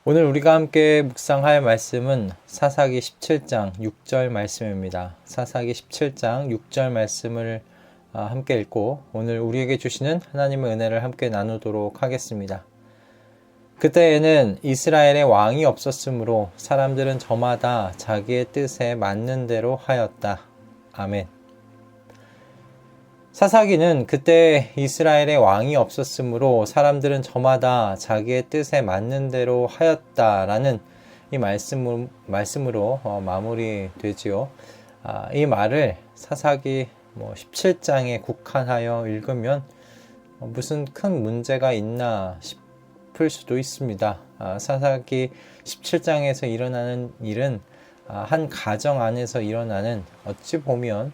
오늘 우리가 함께 묵상할 말씀은 사사기 17장 6절 말씀입니다. 사사기 17장 6절 말씀을 함께 읽고 오늘 우리에게 주시는 하나님의 은혜를 함께 나누도록 하겠습니다. 그때에는 이스라엘의 왕이 없었으므로 사람들은 저마다 자기의 뜻에 맞는 대로 하였다. 아멘. 사사기는 그때 이스라엘의 왕이 없었으므로 사람들은 저마다 자기의 뜻에 맞는 대로 하였다라는 이 말씀으로 마무리되지요. 이 말을 사사기 17장에 국한하여 읽으면 무슨 큰 문제가 있나 싶을 수도 있습니다. 사사기 17장에서 일어나는 일은 한 가정 안에서 일어나는 어찌 보면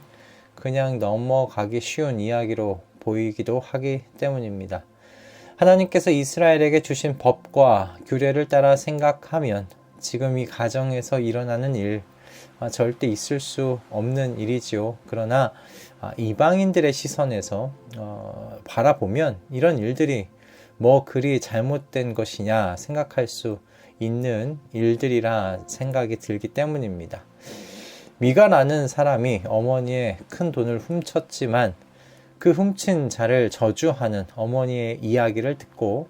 그냥 넘어가기 쉬운 이야기로 보이기도 하기 때문입니다. 하나님께서 이스라엘에게 주신 법과 규례를 따라 생각하면 지금 이 가정에서 일어나는 일 절대 있을 수 없는 일이지요. 그러나 이방인들의 시선에서 바라보면 이런 일들이 그리 잘못된 것이냐 생각할 수 있는 일들이라 생각이 들기 때문입니다. 미가라는 사람이 어머니의 큰 돈을 훔쳤지만 그 훔친 자를 저주하는 어머니의 이야기를 듣고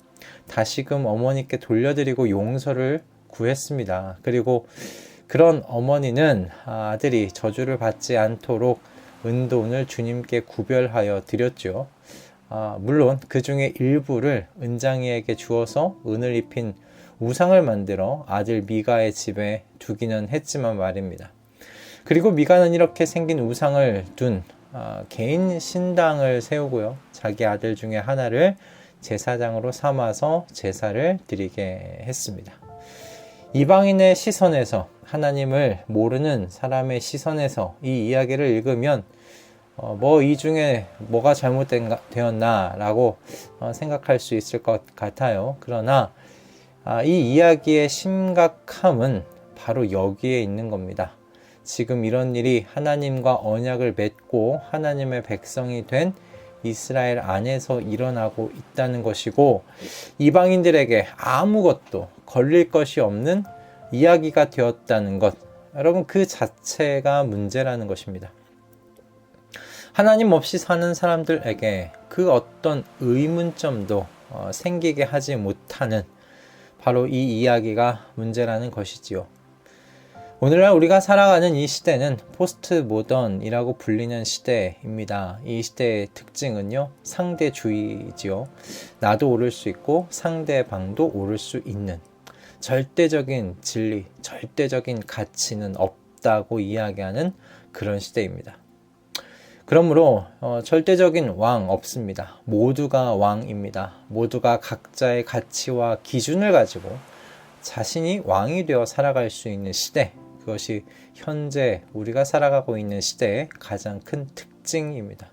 다시금 어머니께 돌려드리고 용서를 구했습니다. 그리고 그런 어머니는 아들이 저주를 받지 않도록 은돈을 주님께 구별하여 드렸죠. 물론 그 중에 일부를 은장이에게 주어서 은을 입힌 우상을 만들어 아들 미가의 집에 두기는 했지만 말입니다. 그리고 미가는 이렇게 생긴 우상을 둔 개인 신당을 세우고요. 자기 아들 중에 하나를 제사장으로 삼아서 제사를 드리게 했습니다. 이방인의 시선에서, 하나님을 모르는 사람의 시선에서 이 이야기를 읽으면 이 중에 뭐가 잘못되었나 라고 생각할 수 있을 것 같아요. 그러나 이 이야기의 심각함은 바로 여기에 있는 겁니다. 지금 이런 일이 하나님과 언약을 맺고 하나님의 백성이 된 이스라엘 안에서 일어나고 있다는 것이고, 이방인들에게 아무것도 걸릴 것이 없는 이야기가 되었다는 것, 여러분 그 자체가 문제라는 것입니다. 하나님 없이 사는 사람들에게 그 어떤 의문점도 생기게 하지 못하는 바로 이 이야기가 문제라는 것이지요. 오늘날 우리가 살아가는 이 시대는 포스트 모던이라고 불리는 시대입니다. 이 시대의 특징은요, 상대주의지요. 나도 오를 수 있고 상대방도 오를 수 있는 절대적인 진리, 절대적인 가치는 없다고 이야기하는 그런 시대입니다. 그러므로 절대적인 왕 없습니다. 모두가 왕입니다. 모두가 각자의 가치와 기준을 가지고 자신이 왕이 되어 살아갈 수 있는 시대, 그것이 현재 우리가 살아가고 있는 시대의 가장 큰 특징입니다.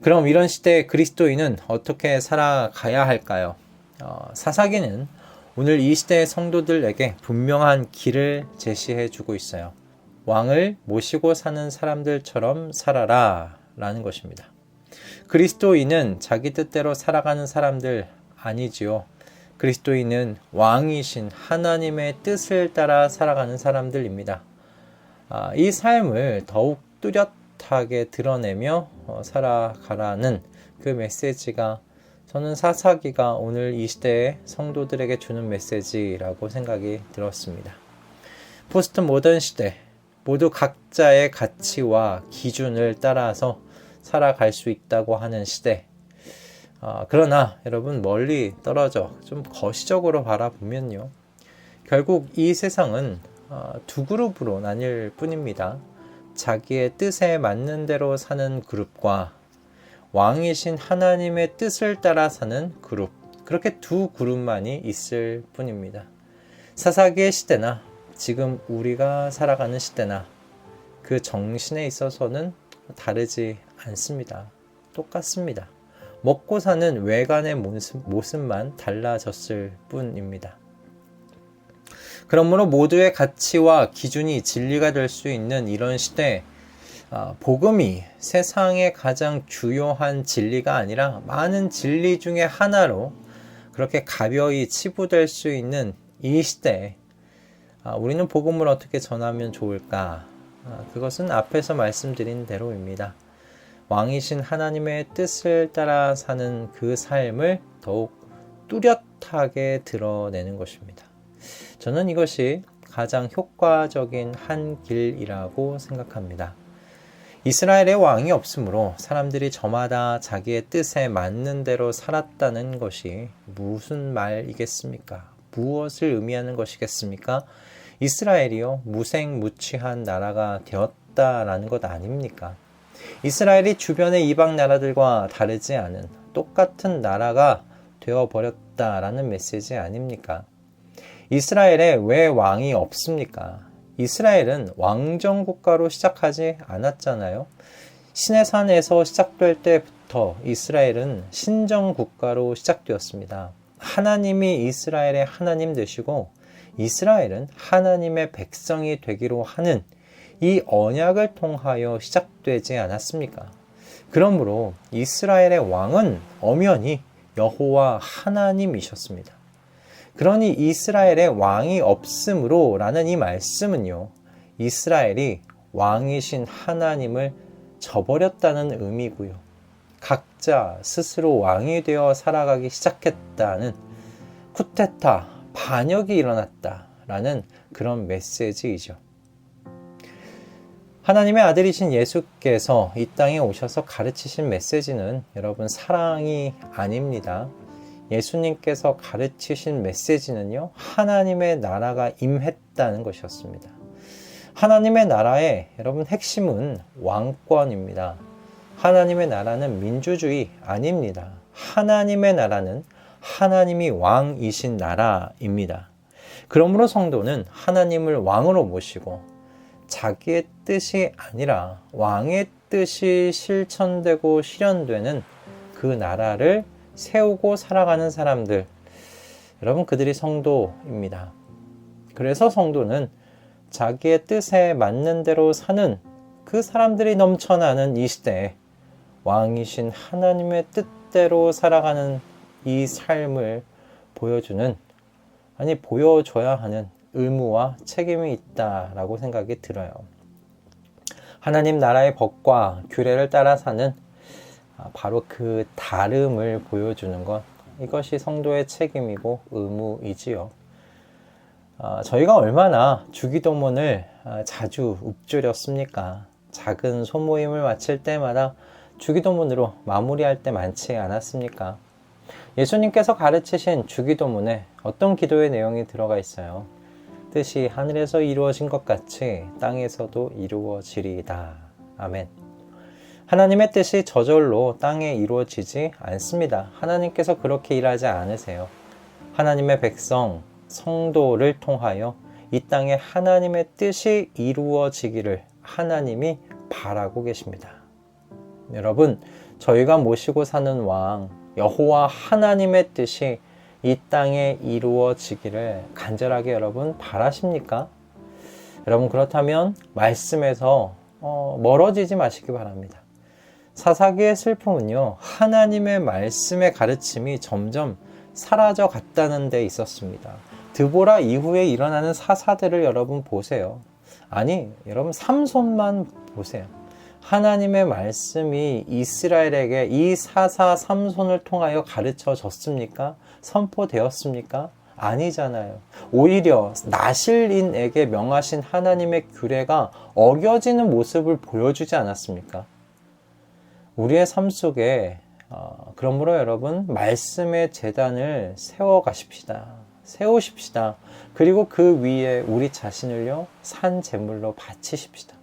그럼 이런 시대의 그리스도인은 어떻게 살아가야 할까요? 사사기는 오늘 이 시대의 성도들에게 분명한 길을 제시해 주고 있어요. 왕을 모시고 사는 사람들처럼 살아라 라는 것입니다. 그리스도인은 자기 뜻대로 살아가는 사람들 아니지요. 그리스도인은 왕이신 하나님의 뜻을 따라 살아가는 사람들입니다. 이 삶을 더욱 뚜렷하게 드러내며 살아가라는 그 메시지가, 저는 사사기가 오늘 이 시대의 성도들에게 주는 메시지라고 생각이 들었습니다. 포스트 모던 시대, 모두 각자의 가치와 기준을 따라서 살아갈 수 있다고 하는 시대. 그러나 여러분 멀리 떨어져 좀 거시적으로 바라보면요, 결국 이 세상은 두 그룹으로 나뉠 뿐입니다. 자기의 뜻에 맞는 대로 사는 그룹과 왕이신 하나님의 뜻을 따라 사는 그룹, 그렇게 두 그룹만이 있을 뿐입니다. 사사기의 시대나 지금 우리가 살아가는 시대나 그 정신에 있어서는 다르지 않습니다. 똑같습니다. 먹고 사는 외관의 모습만 달라졌을 뿐입니다. 그러므로 모두의 가치와 기준이 진리가 될 수 있는 이런 시대, 복음이 세상의 가장 주요한 진리가 아니라 많은 진리 중에 하나로 그렇게 가벼이 치부될 수 있는 이 시대에 우리는 복음을 어떻게 전하면 좋을까? 그것은 앞에서 말씀드린 대로입니다. 왕이신 하나님의 뜻을 따라 사는 그 삶을 더욱 뚜렷하게 드러내는 것입니다. 저는 이것이 가장 효과적인 한 길이라고 생각합니다. 이스라엘의 왕이 없으므로 사람들이 저마다 자기의 뜻에 맞는 대로 살았다는 것이 무슨 말이겠습니까? 무엇을 의미하는 것이겠습니까? 이스라엘이요, 무색무취한 나라가 되었다라는 것 아닙니까? 이스라엘이 주변의 이방 나라들과 다르지 않은 똑같은 나라가 되어버렸다라는 메시지 아닙니까? 이스라엘에 왜 왕이 없습니까? 이스라엘은 왕정국가로 시작하지 않았잖아요. 시내산에서 시작될 때부터 이스라엘은 신정국가로 시작되었습니다. 하나님이 이스라엘의 하나님 되시고 이스라엘은 하나님의 백성이 되기로 하는 이 언약을 통하여 시작되지 않았습니까? 그러므로 이스라엘의 왕은 엄연히 여호와 하나님이셨습니다. 그러니 이스라엘의 왕이 없으므로 라는 이 말씀은요, 이스라엘이 왕이신 하나님을 저버렸다는 의미고요. 각자 스스로 왕이 되어 살아가기 시작했다는 쿠데타, 반역이 일어났다라는 그런 메시지이죠. 하나님의 아들이신 예수께서 이 땅에 오셔서 가르치신 메시지는 여러분 사랑이 아닙니다. 예수님께서 가르치신 메시지는요, 하나님의 나라가 임했다는 것이었습니다. 하나님의 나라의 여러분 핵심은 왕권입니다. 하나님의 나라는 민주주의 아닙니다. 하나님의 나라는 하나님이 왕이신 나라입니다. 그러므로 성도는 하나님을 왕으로 모시고 자기의 뜻이 아니라 왕의 뜻이 실천되고 실현되는 그 나라를 세우고 살아가는 사람들, 여러분 그들이 성도입니다. 그래서 성도는 자기의 뜻에 맞는 대로 사는 그 사람들이 넘쳐나는 이 시대에 왕이신 하나님의 뜻대로 살아가는 이 삶을 보여줘야 하는 의무와 책임이 있다라고 생각이 들어요. 하나님 나라의 법과 규례를 따라 사는 바로 그 다름을 보여주는 것, 이것이 성도의 책임이고 의무이지요. 저희가 얼마나 주기도문을 자주 읊조렸습니까? 작은 소모임을 마칠 때마다 주기도문으로 마무리할 때 많지 않았습니까? 예수님께서 가르치신 주기도문에 어떤 기도의 내용이 들어가 있어요? 뜻이 하늘에서 이루어진 것 같이 땅에서도 이루어지리이다. 아멘. 하나님의 뜻이 저절로 땅에 이루어지지 않습니다. 하나님께서 그렇게 일하지 않으세요. 하나님의 백성, 성도를 통하여 이 땅에 하나님의 뜻이 이루어지기를 하나님이 바라고 계십니다. 여러분, 저희가 모시고 사는 왕, 여호와 하나님의 뜻이 이 땅에 이루어지기를 간절하게 여러분 바라십니까? 여러분 그렇다면 말씀에서 멀어지지 마시기 바랍니다. 사사기의 슬픔은요, 하나님의 말씀의 가르침이 점점 사라져 갔다는 데 있었습니다. 드보라 이후에 일어나는 사사들을 여러분 보세요. 아니, 여러분 삼손만 보세요. 하나님의 말씀이 이스라엘에게 이 사사 삼손을 통하여 가르쳐졌습니까? 선포되었습니까? 아니잖아요. 오히려 나실인에게 명하신 하나님의 규례가 어겨지는 모습을 보여주지 않았습니까? 우리의 삶 속에 그러므로 여러분 말씀의 제단을 세우십시다. 그리고 그 위에 우리 자신을요 산 제물로 바치십시다.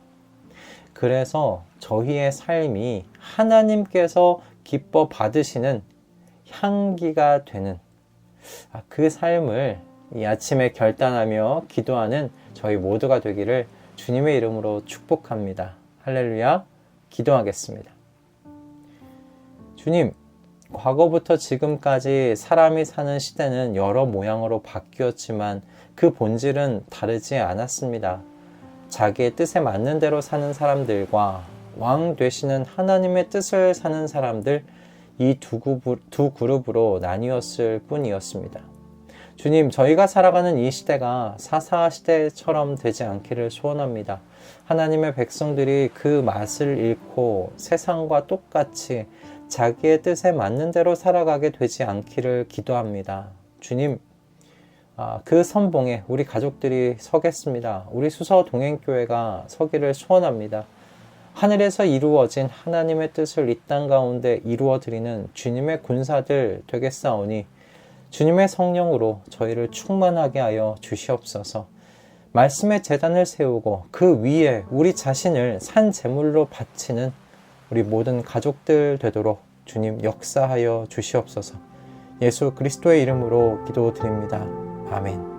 그래서 저희의 삶이 하나님께서 기뻐 받으시는 향기가 되는 그 삶을 이 아침에 결단하며 기도하는 저희 모두가 되기를 주님의 이름으로 축복합니다. 할렐루야. 기도하겠습니다. 주님, 과거부터 지금까지 사람이 사는 시대는 여러 모양으로 바뀌었지만 그 본질은 다르지 않았습니다. 자기의 뜻에 맞는 대로 사는 사람들과 왕 되시는 하나님의 뜻을 사는 사람들, 이 두 그룹으로 나뉘었을 뿐이었습니다. 주님, 저희가 살아가는 이 시대가 사사 시대처럼 되지 않기를 소원합니다. 하나님의 백성들이 그 맛을 잃고 세상과 똑같이 자기의 뜻에 맞는 대로 살아가게 되지 않기를 기도합니다. 주님, 그 선봉에 우리 가족들이 서겠습니다. 우리 수서 동행교회가 서기를 소원합니다. 하늘에서 이루어진 하나님의 뜻을 이 땅 가운데 이루어드리는 주님의 군사들 되겠사오니 주님의 성령으로 저희를 충만하게 하여 주시옵소서. 말씀의 제단을 세우고 그 위에 우리 자신을 산 제물로 바치는 우리 모든 가족들 되도록 주님 역사하여 주시옵소서. 예수 그리스도의 이름으로 기도드립니다. 아멘.